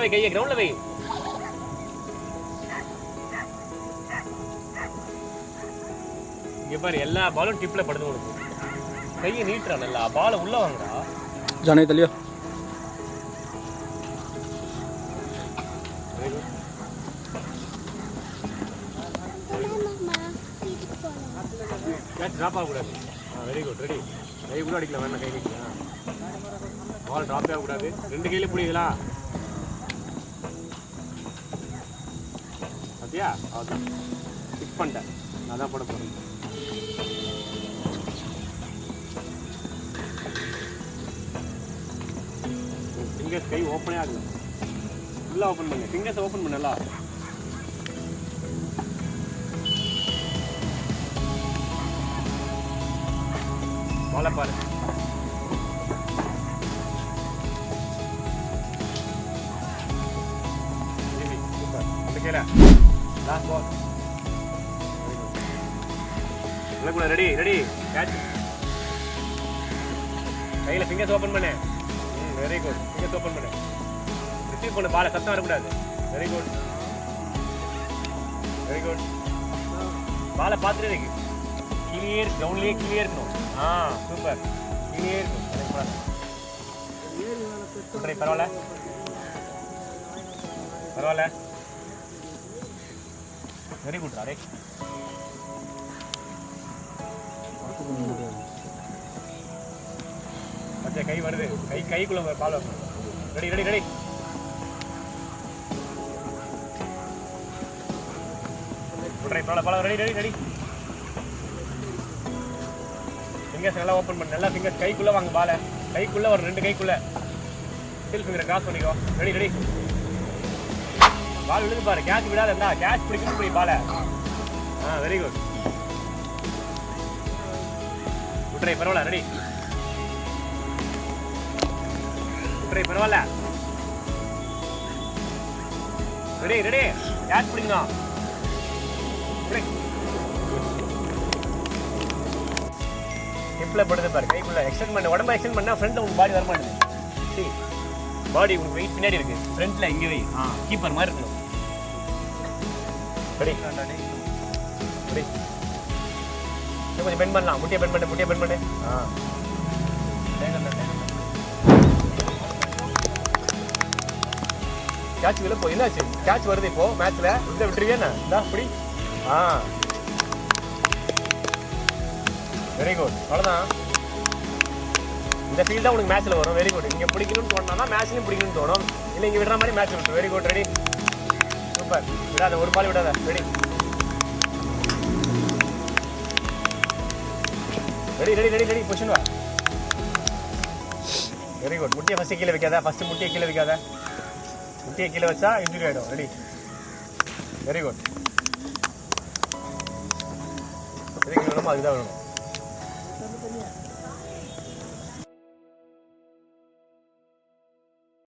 வை கையை கிரவுண்ட்ல வை. இங்க பாரு எல்லா பாலும் டிப்ல படுது உனக்கு. கையை நீட்டுறா நல்லா, பாலை உள்ள வாங்குறா. जाने तलियो கேட்ச் ட்ராப் ஆகக்கூடாது. Very good, ready. கை கூட அடிக்கல, வேணா கை அடிக்கலாம். பால் ட்ராப்பே ஆகக்கூடாது. ரெண்டு கையில பிடிங்களா பார்த்தியா? அவ்வளோதான், ஃபிக்ஸ் பண்ணிட்டேன். நான் தான் போட போகிறேன். ஃபிங்கர்ஸ் கை ஓப்பனே ஆகல, ஃபுல்லாக ஓப்பன் பண்ணு. ஃபிங்கர்ஸை ஓப்பன் பண்ணலா. பாலை பாரு. சூப்பர். அந்த கீழே last ball. Ready ready. Catch. கையில் ஃபிங்கர்ஸ் ஓப்பன் பண்ணு. Very good. ஃபிங்கர்ஸ் ஓப்பன் பண்ணு. ரிசீவ் பண்ணு. பாலை சத்தம் வரக்கூடாது. Very good very good. பாலை பார்த்துட்டு இருக்கு. கிளியர், கிரவுண்ட்லேயே கிளியர் இருக்கணும். சூப்பர். கிளியர் இருக்கணும். பரவாயில்ல பரவாயில்ல. Very good. அரே அச்சா, கை வருது. கைக்குள்ள பால் வைக்கணும். Ready ready ready. Ball ready ready ready. Fingers நல்லா ஓப்பன் பண்ணு. நல்லா ஃபிங்கர்ஸ் கைக்குள்ளே வாங்க. பாலை கைக்குள்ளே ஒரு ரெண்டு கைக்குள்ளே ஸ்டில் ஃபிங்கரை கிராஸ் பண்ணிக்கோ. Ready ready. பால் விழுது பாரு. கேட்ச் விடாத இருந்தா கேட்ச் பிடிக்கணும். பிடி பாலை. Very good. விட்ரை பரவாயில்ல. ரெடி விட்ரை பரவாயில்ல. Ready ready. கேட்ச் பிடிக்கணும். ஹிப்ல படுது பாரு. கைக்குள்ள எக்ஸ்டெண்ட் பண்ண. உடம்பு எக்ஸ்டெண்ட் பண்ணா ஃப்ரண்ட் உங்க பாடி வர மாட்டேங்குது. சரி, பாடி உங்களுக்கு வெயிட் பின்னாடி இருக்கு. ஃப்ரண்ட்ல இங்கே வை. கீப்பர் மாதிரி இருக்கணும். Ready ready. கொஞ்சம் பெண்ட் பண்ணலாம். முட்டியை பெண்ட் பண்ணு. முட்டியை பெண்ட் பண்ணு. கேட்ச் விழ போ. என்னாச்சு? கேட்ச் வருது இப்போ மேட்ச்ல. இந்த விட்டுருவியா? இந்தா அப்படி. Very good. அவ்வளோதான். இந்த ஃபீல் தான் உனக்கு மேட்ச்சில் வரும். Very good. இங்கே பிடிக்கணும்னு தோணுனா மேட்ச்லையும் பிடிக்கணும்னு தோணும். இல்லை இங்கே விடுற மாதிரி மேட்ச் விட்டு. Very good. Ready super. விடாத, ஒரு பால் விடாத. Ready ready ready ready ready. Position வா. Very good. முட்டியை ஃபஸ்ட்டு கீழே வைக்காத. ஃபஸ்ட்டு முட்டியை கீழே வைக்காத. முட்டியை கீழே வச்சா இன்ஜுரி ஆகிடும். Ready very good. எதுக்கு வேணுமோ அதுதான் வேணும்.